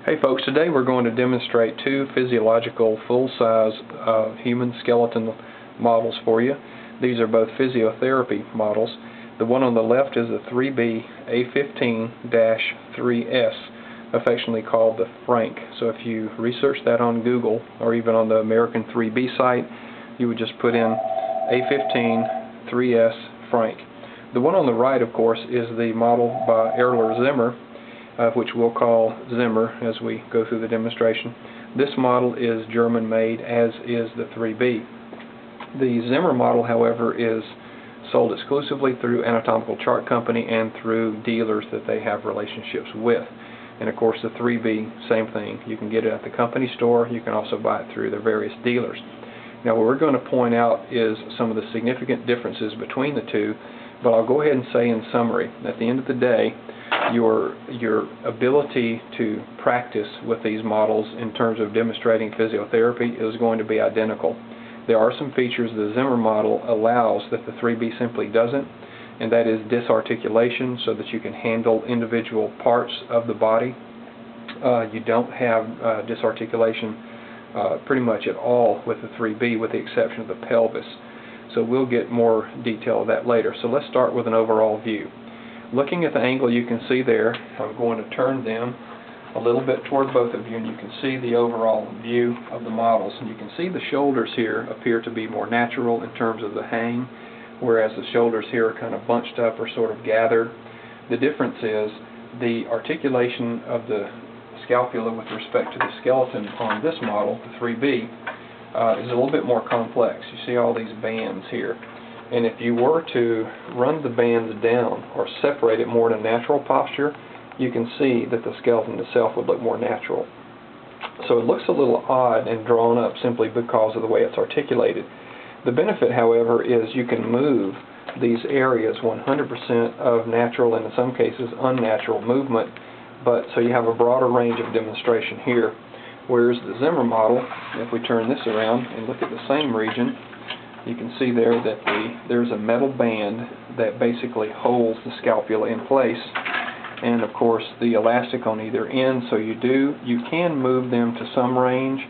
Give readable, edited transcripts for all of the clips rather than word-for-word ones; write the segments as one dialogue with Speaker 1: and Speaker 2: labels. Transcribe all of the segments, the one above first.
Speaker 1: Hey folks, today we're going to demonstrate two physiological full-size human skeleton models for you. These are both physiotherapy models. The one on the left is the 3B A15-3S, affectionately called the Frank. So if you research that on Google or even on the American 3B site, you would just put in A15-3S Frank. The one on the right, of course, is the model by Erler Zimmer, which we'll call Zimmer as we go through the demonstration. This model is German-made, as is the 3B. The Zimmer model, however, is sold exclusively through Anatomical Chart Company and through dealers that they have relationships with. And of course the 3B, same thing. You can get it at the company store. You can also buy it through their various dealers. Now what we're going to point out is some of the significant differences between the two, but I'll go ahead and say in summary, at the end of the day, your ability to practice with these models in terms of demonstrating physiotherapy is going to be identical. There are some features the Zimmer model allows that the 3B simply doesn't, and that is disarticulation, so that you can handle individual parts of the body. You don't have disarticulation pretty much at all with the 3B, with the exception of the pelvis. So we'll get more detail of that later. So let's start with an overall view. Looking at the angle you can see there, I'm going to turn them a little bit toward both of you, and you can see the overall view of the models. And you can see the shoulders here appear to be more natural in terms of the hang, whereas the shoulders here are kind of bunched up or sort of gathered. The difference is the articulation of the scapula with respect to the skeleton on this model, the 3B, is a little bit more complex. You see all these bands here. And if you were to run the bands down or separate it more in a natural posture, you can see that the skeleton itself would look more natural. So it looks a little odd and drawn up simply because of the way it's articulated. The benefit, however, is you can move these areas 100% of natural and in some cases unnatural movement, but so you have a broader range of demonstration here. Whereas the Zimmer model, if we turn this around and look at the same region, you can see there that there's a metal band that basically holds the scapula in place, and of course the elastic on either end, so you can move them to some range,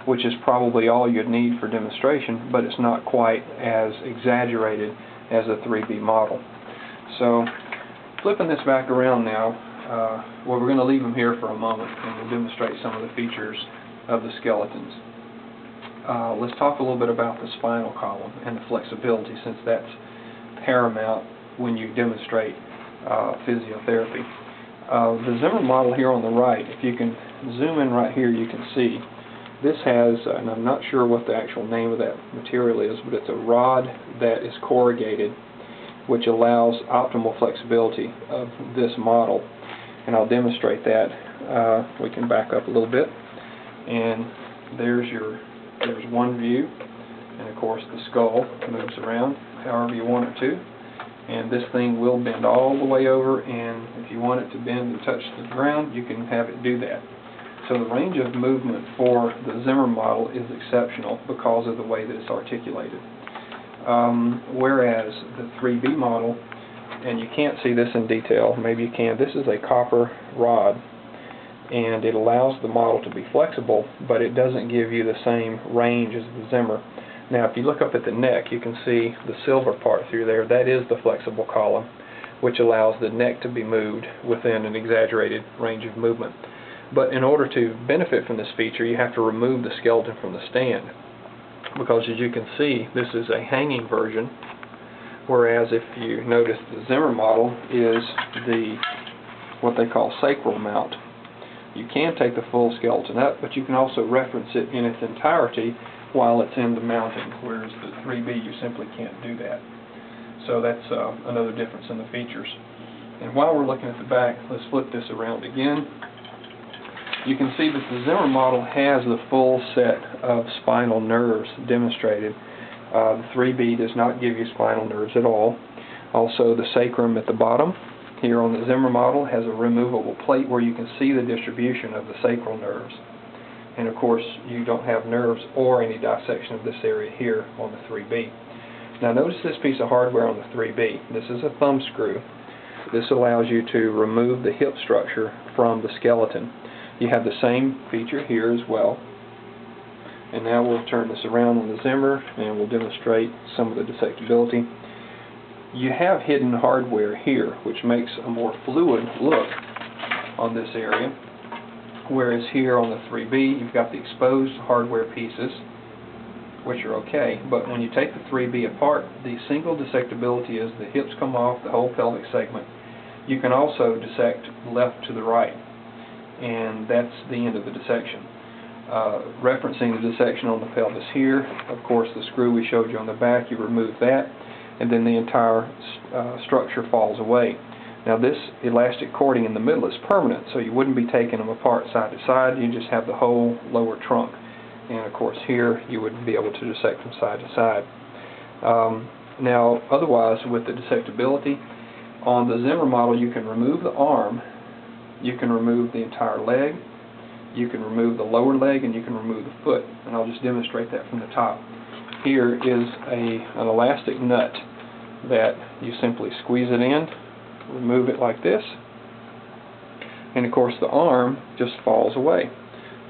Speaker 1: which is probably all you'd need for demonstration, but it's not quite as exaggerated as a 3B model. So flipping this back around now, well, we're going to leave them here for a moment and we'll demonstrate some of the features of the skeletons. Let's talk a little bit about the spinal column and the flexibility, since that's paramount when you demonstrate physiotherapy. The Zimmer model here on the right, if you can zoom in right here, you can see this has, and I'm not sure what the actual name of that material is, but it's a rod that is corrugated, which allows optimal flexibility of this model. And I'll demonstrate that. We can back up a little bit, and there's one view, and of course the skull moves around however you want it to, and this thing will bend all the way over, and if you want it to bend and touch the ground, you can have it do that. So the range of movement for the Zimmer model is exceptional because of the way that it's articulated. Whereas the 3B model, and you can't see this in detail, maybe you can, this is a copper rod, and it allows the model to be flexible, but it doesn't give you the same range as the Zimmer. Now if you look up at the neck, you can see the silver part through there. That is the flexible column, which allows the neck to be moved within an exaggerated range of movement. But in order to benefit from this feature, you have to remove the skeleton from the stand, because as you can see, this is a hanging version, whereas if you notice the Zimmer model is what they call sacral mount. You can take the full skeleton up, but you can also reference it in its entirety while it's in the mounting, whereas the 3B you simply can't do that. So that's another difference in the features. And while we're looking at the back, let's flip this around again. You can see that the Zimmer model has the full set of spinal nerves demonstrated. The 3B does not give you spinal nerves at all. Also, the sacrum at the bottom here on the Zimmer model has a removable plate where you can see the distribution of the sacral nerves. And of course, you don't have nerves or any dissection of this area here on the 3B. Now notice this piece of hardware on the 3B. This is a thumb screw. This allows you to remove the hip structure from the skeleton. You have the same feature here as well. And now we'll turn this around on the Zimmer and we'll demonstrate some of the detectability. You have hidden hardware here, which makes a more fluid look on this area, whereas here on the 3B you've got the exposed hardware pieces, which are okay, but when you take the 3B apart, the single dissectability is the hips come off, the whole pelvic segment. You can also dissect left to the right, and that's the end of the dissection. Referencing the dissection on the pelvis here, of course the screw we showed you on the back, you remove that, and then the entire structure falls away. Now this elastic cording in the middle is permanent, so you wouldn't be taking them apart side to side, you just have the whole lower trunk. And of course here you would be able to dissect from side to side. Now otherwise, with the dissectability, on the Zimmer model you can remove the arm, you can remove the entire leg, you can remove the lower leg, and you can remove the foot. And I'll just demonstrate that from the top. Here is an elastic nut that you simply squeeze it in, remove it like this, and of course the arm just falls away.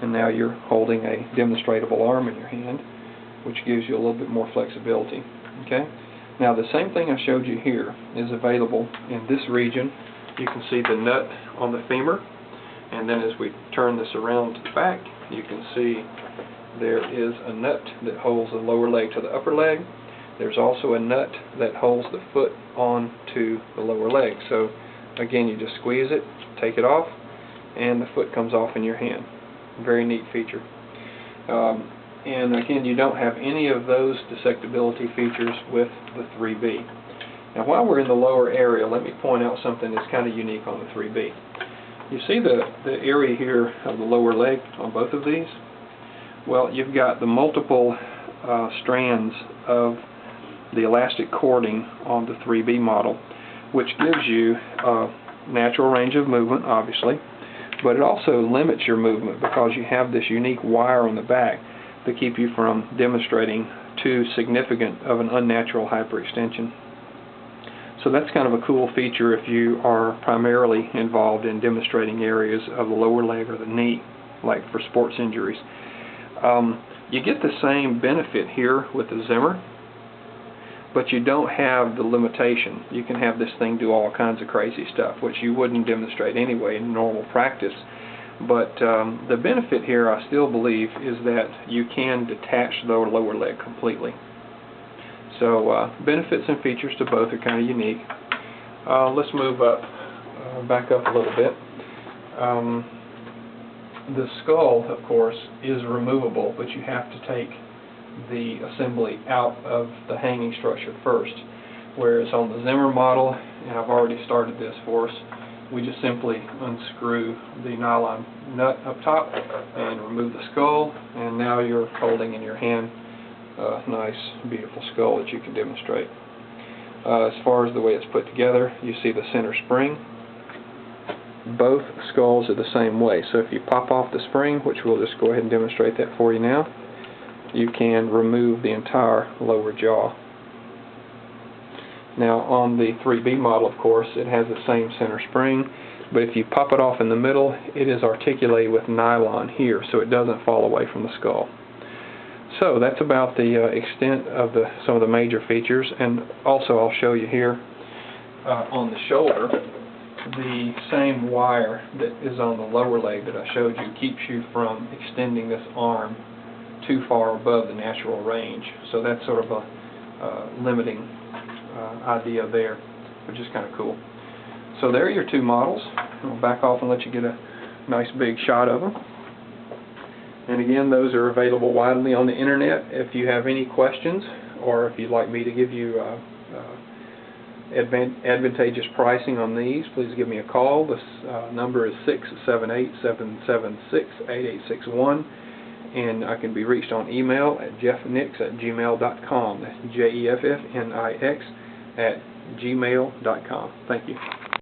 Speaker 1: And now you're holding a demonstratable arm in your hand, which gives you a little bit more flexibility. Okay? Now the same thing I showed you here is available in this region. You can see the nut on the femur, and then as we turn this around to the back, you can see there is a nut that holds the lower leg to the upper leg. There's also a nut that holds the foot onto the lower leg. So again, you just squeeze it, take it off, and the foot comes off in your hand. Very neat feature. And again, you don't have any of those dissectability features with the 3B. Now while we're in the lower area, let me point out something that's kind of unique on the 3B. You see the area here of the lower leg on both of these? Well, you've got the multiple strands of the elastic cording on the 3B model, which gives you a natural range of movement, obviously, but it also limits your movement because you have this unique wire on the back to keep you from demonstrating too significant of an unnatural hyperextension. So that's kind of a cool feature if you are primarily involved in demonstrating areas of the lower leg or the knee, like for sports injuries. You get the same benefit here with the Zimmer, but you don't have the limitation. You can have this thing do all kinds of crazy stuff, which you wouldn't demonstrate anyway in normal practice. But the benefit here, I still believe, is that you can detach the lower leg completely. So benefits and features to both are kind of unique. Let's move up, back up a little bit. The skull, of course, is removable, but you have to take the assembly out of the hanging structure first. Whereas on the Zimmer model, and I've already started this for us, we just simply unscrew the nylon nut up top and remove the skull, and now you're holding in your hand a nice, beautiful skull that you can demonstrate. As far as the way it's put together, you see the center spring. Both skulls are the same way, so if you pop off the spring, which we'll just go ahead and demonstrate that for you now, you can remove the entire lower jaw. Now on the 3B model, of course, it has the same center spring, but if you pop it off in the middle, it is articulated with nylon here, so it doesn't fall away from the skull. So that's about the extent of some of the major features, and also I'll show you here on the shoulder, the same wire that is on the lower leg that I showed you keeps you from extending this arm too far above the natural range. So that's sort of a limiting idea there, which is kind of cool. So there are your two models. I'll back off and let you get a nice big shot of them. And again, those are available widely on the internet. If you have any questions, or if you'd like me to give you advantageous pricing on these, please give me a call. This number is 678-776-8861, and I can be reached on email at jeffnix@gmail.com. That's JEFFNIX@gmail.com. Thank you.